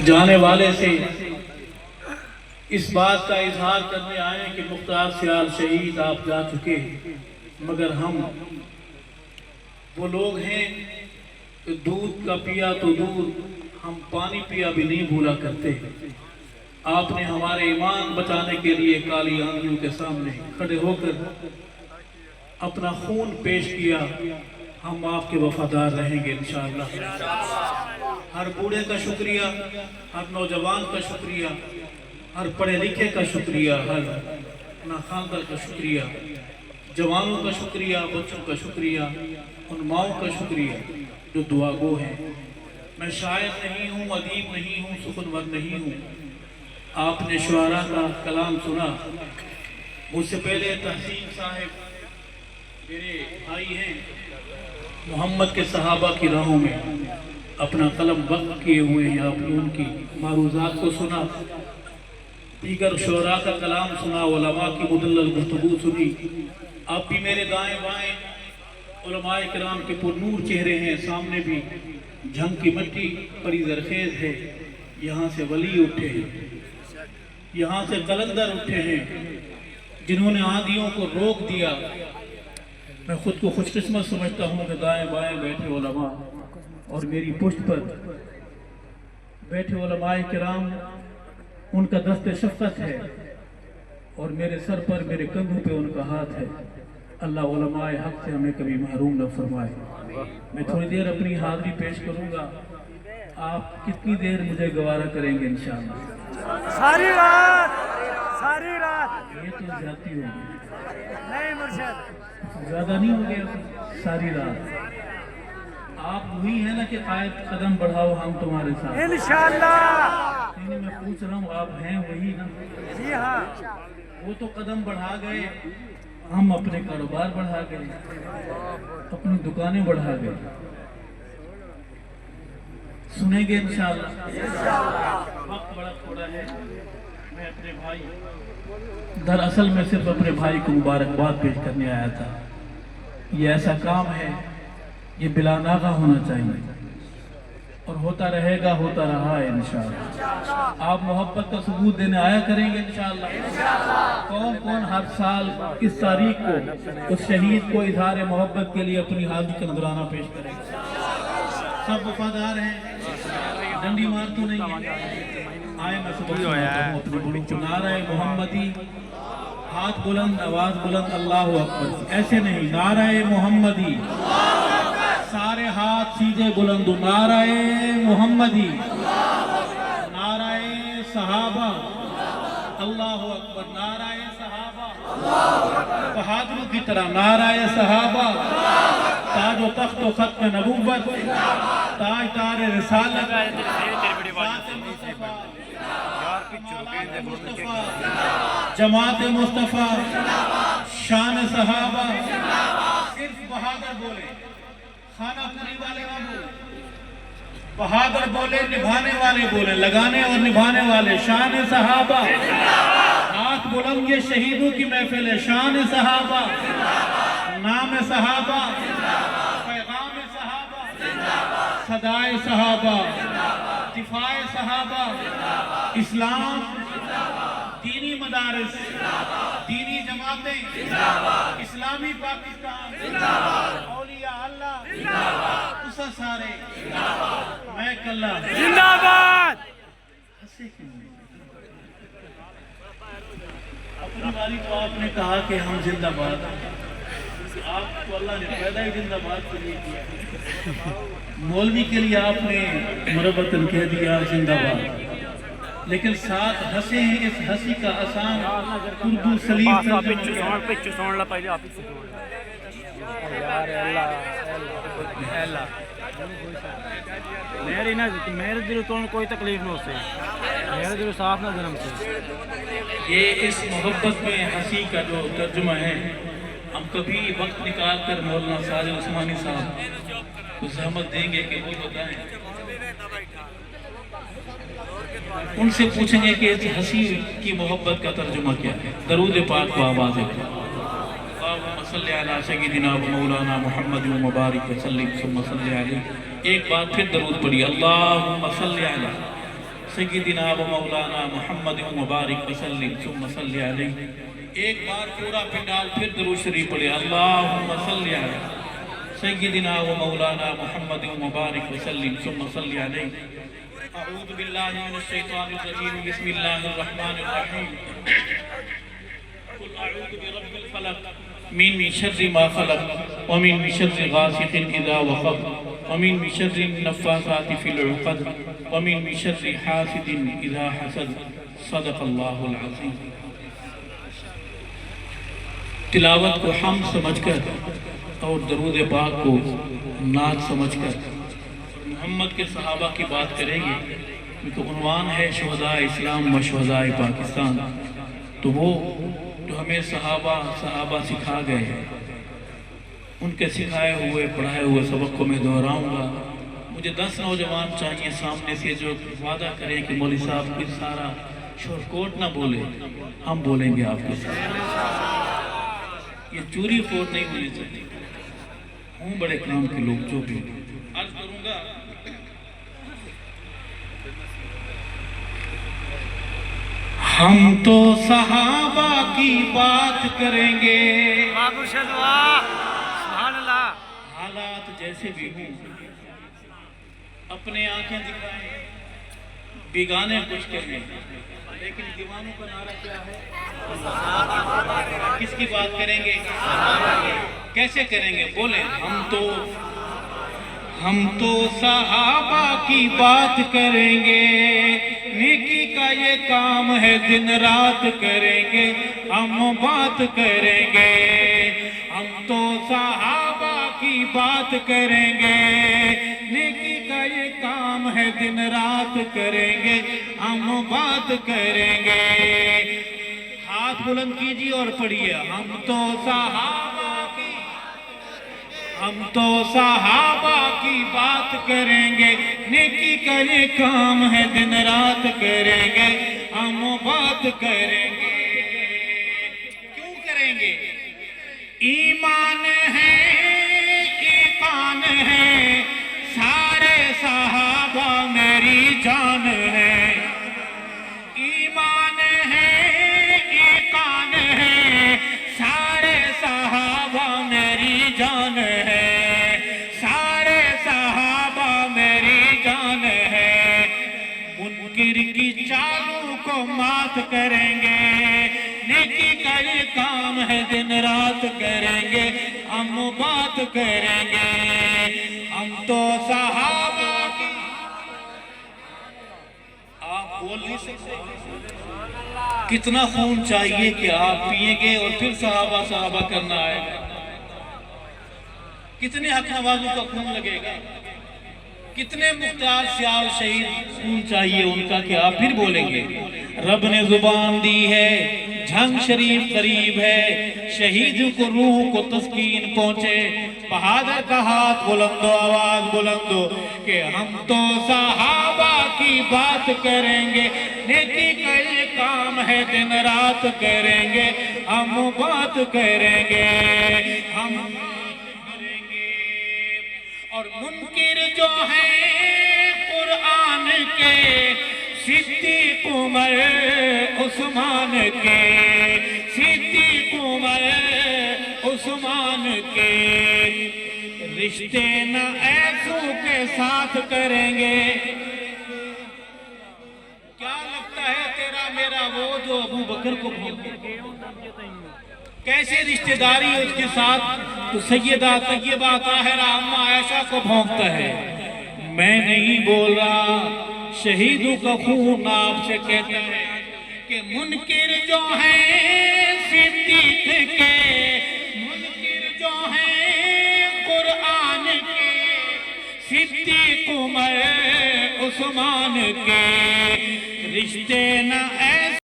جانے والے سے اس بات کا اظہار کرنے آئے کہ مختار سیال شہید آپ جا چکے، مگر ہم وہ لوگ ہیں کہ دودھ کا پیا تو دودھ، ہم پانی پیا بھی نہیں بھولا کرتے۔ آپ نے ہمارے ایمان بچانے کے لیے کالی آندھیوں کے سامنے کھڑے ہو کر اپنا خون پیش کیا، ہم آپ کے وفادار رہیں گے انشاءاللہ۔ ہر بوڑھے کا شکریہ، ہر نوجوان کا شکریہ، ہر پڑھے لکھے کا شکریہ، ہر ناخواندہ کا شکریہ، جوانوں کا شکریہ، بچوں کا شکریہ، ان ماؤں کا شکریہ جو دعا گو ہیں۔ میں شاعر نہیں ہوں، ادیب نہیں ہوں، سخنور نہیں ہوں۔ آپ نے شعراء کا کلام سنا، مجھ سے پہلے تحسین صاحب میرے بھائی ہیں، محمد کے صحابہ کی راہوں میں اپنا قلم وقف کیے ہوئے ہیں۔ آپ نے ان کی معروضات کو سنا، دیگر شعراء کا کلام سنا، علماء کی مدلل گفتگو سنی۔ آپ بھی میرے دائیں بائیں علماء کرام کے پر نور چہرے ہیں، سامنے بھی جھنگ کی مٹی پری زرخیز ہے۔ یہاں سے ولی اٹھے ہیں، یہاں سے قلندر اٹھے ہیں جنہوں نے آندھیوں کو روک دیا۔ میں خود کو خوش قسمت سمجھتا ہوں کہ دائیں بائیں بیٹھے علماء اور میری پشت پر بیٹھے علماء کرام، ان کا دست شفقت ہے اور میرے سر پر، میرے کندھوں پہ ان کا ہاتھ ہے۔ اللہ علماء حق سے ہمیں کبھی محروم نہ فرمائے۔ میں تھوڑی دیر اپنی حاضری پیش کروں گا، آپ کتنی دیر مجھے گوارا کریں گے انشاءاللہ؟ ساری رات، ساری رات۔ یہ تو زیادتی ہوگی، نہیں مرشد، زیادہ نہیں ہو گیا، ساری رات۔ آپ وہی ہیں نا کہ قائد قدم بڑھاؤ ہم تمہارے ساتھ؟ انشاءاللہ۔ نہیں، میں پوچھ رہا ہوں آپ ہیں وہی نا؟ جی ہاں۔ وہ تو قدم بڑھا گئے، ہم اپنے کاروبار بڑھا گئے، اپنی دکانیں بڑھا گئے۔ سنیں گے انشاءاللہ؟ وقت بڑا تھوڑا ہے۔ میں اپنے بھائی، دراصل میں صرف اپنے بھائی کو مبارکباد پیش کرنے آیا تھا۔ یہ ایسا کام ہے، یہ بلا ناغہ ہونا چاہیے اور ہوتا رہے گا، ہوتا رہا ہے انشاءاللہ۔ آپ محبت کا ثبوت دینے آیا کریں گے انشاءاللہ۔ کون کون ہر سال اس تاریخ کو اس شہید کو اظہار محبت کے لیے اپنی حاضری کا نذرانہ پیش کرے گا؟ سب وفادار ہیں، ڈنڈی مار تو نہیں ہے؟ آئے میں سبق سناتا ہوں اپنے بڑوں کو۔ نعرہ محمدی، ہاتھ بلند، آواز بلند، اللہ اکبر، ایسے نہیں، نعرہ محمدی، سارے ہاتھ سیدھے بلند، نعرہ محمدی، نعرہ صحابہ، اللہ اکبر، نعرہ صحابہ، بہادروں کی طرح نعرہ صحابہ، تاج و تخت و ختم نبوت، تاج تار رسالت، جماعت مصطفیٰ، شان صحابہ۔ صرف بہادر بولے، خانہ پوری والے نہ بولے، بہادر بولے، نبھانے والے بولے، لگانے اور نبھانے والے۔ شان صحابہ، ہاتھ بلند، یہ شہیدوں کی محفل ہے۔ شان صحابہ، نام صحابہ، پیغام صحابہ، صدائے صحابہ، دفاع صحابہ، اسلام، دینی مدارس، دینی جماعتیں، اسلامی پاکستان، اولیاء اللہ، اسا سارے، میں کلہ زندہ باد۔ اپنی باری تو آپ نے کہا کہ ہم زندہ باد، آپ کو اللہ نے پیدا ہی زندہ باد کے لیے کیا۔ مولوی کے لیے آپ نے مربتاً کہہ دیا زندہ باد، لیکن ساتھ ہنسے ہیں، اس ہنسی کا آسان اردو سلیم پچھو سون لا پہلے آپ سے یار اللہ میری نہ میرے دل تو کوئی تکلیف نہ ہو سے، میرے دل صاف نہ جنم سے۔ یہ اس محبت میں ہنسی کا جو ترجمہ ہے، ہم کبھی وقت نکال کر مولانا ساجد عثمانی صاحب کو زحمت دیں گے کہ وہ بتائیں، ان سے پوچھیں گے کہ اس ہنسی کی محبت کا ترجمہ کیا ہے۔ درود پاک کو آواز ہے، اللہم صلی علی سیدنا و مولانا محمد و مبارک وسلم ثم صلی علیہ۔ ایک بار پھر درود پڑھی، اللہم صلی علی سیدنا و مولانا محمد مبارک وسلم ثم صلی علیہ. ایک بار پورا پنڈال پھر درود شریف پڑھے. اللہم صلی علی سیدنا و مولانا محمد مبارک وسلم ثم صلی علیہ. اعوذ باللہ من الشیطان الرجیم. بسم اللہ الرحمن الرحیم. قل اعوذ برب الفلق من شر ما خلق ومن شر غاسق اذا وقب ومن شر النفاثات في العقد ومن شر حاسد اذا حسد. صدق اللہ العظیم. تلاوت کو ہم سمجھ کر اور درود پاک کو نعت سمجھ کر محمد کے صحابہ کی بات کریں گے، کیونکہ عنوان ہے شہداء اسلام و شہداء پاکستان. تو وہ جو ہمیں صحابہ سکھا گئے ہیں، ان کے سکھائے ہوئے پڑھائے ہوئے سبق کو میں دہراؤں گا. مجھے 10 نوجوان چاہیے سامنے سے جو وعدہ کریں کہ مولوی صاحب کوئی سارا شور کوٹ نہ بولے، ہم بولیں گے آپ کے ساتھ. یہ چوری کوٹ نہیں ہونی چاہیے. ہوں بڑے کام کے لوگ جو بھی عرض کروں گا. ہم تو صحابہ کی بات کریں گے، حالات جیسے بھی ہوں اپنے آنکھیں دکھائیں، بیگانے کچھ کہیں، لیکن دیوانوں کا نعرہ کیا ہے؟ کس کی بات کریں گے؟ کیسے کریں گے؟ بولیں. ہم تو صحابہ کی بات کریں گے، نیکی کا یہ کام ہے، دن رات کریں گے، ہم بات کریں گے. ہم تو صحابہ کی بات کریں گے، نیکی کا یہ کام ہے، دن رات کریں گے، ہم بات کریں گے. ہاتھ بلند کیجیے اور پڑھیے. ہم تو صحابہ کی بات کریں گے، نیکی کا یہ کام ہے، دن رات کریں گے، ہم بات کریں گے. کیوں کریں گے؟ ایمان ہے، ایمان ہے، سارے صحابہ میری جان ہے. ایمان ہے، ایمان ہے، سارے صحابہ میری جان ہے. سارے صحابہ میری جان ہے. منکر کی چالوں کو مات کریں گے، نیکی کا یہ کام ہے، دن رات کریں گے، ہم بات کریں گے. ہم تو صحابہ کی آپ بول نہیں سکتے. کتنا خون چاہیے کہ آپ پیئیں گے اور پھر صحابہ کرنا آئے گا؟ کتنے حق نوازوں کا خون لگے گا؟ کتنے مختار سیال شہید خون چاہیے ان کا کہ آپ پھر بولیں گے؟ رب نے زبان دی ہے، جھنگ شریف قریب ہے، شہید کو روح کو تسکین پہنچے. بہادر کا ہاتھ بلند و آواز بلند ہو کہ ہم تو صحابہ کی بات کریں گے، نیکی کا یہ کام ہے، دن رات کریں گے، ہم بات کریں گے. ہم کریں گے. اور منکر جو ہیں قرآن کے، صدیق عمر عثمان کے، صدیق عمر عثمان کے، رشتے نہ ایسوں کے ساتھ کریں گے. کیا لگتا ہے تیرا میرا وہ جو ابو بکر کو بھونکتے؟ کیسے رشتہ داری اس کے ساتھ؟ تو سیدہ طیبہ طاہرہ اماں عائشہ کو بھونکتا ہے. میں نہیں بول رہا، شہیدوں کا خون آپ سے کہتا ہے کہ منکر جو ہیں صدیق کے، منکر جو ہیں قرآن کے، صدیق عمر عثمان کے، رشتے نہ ایسے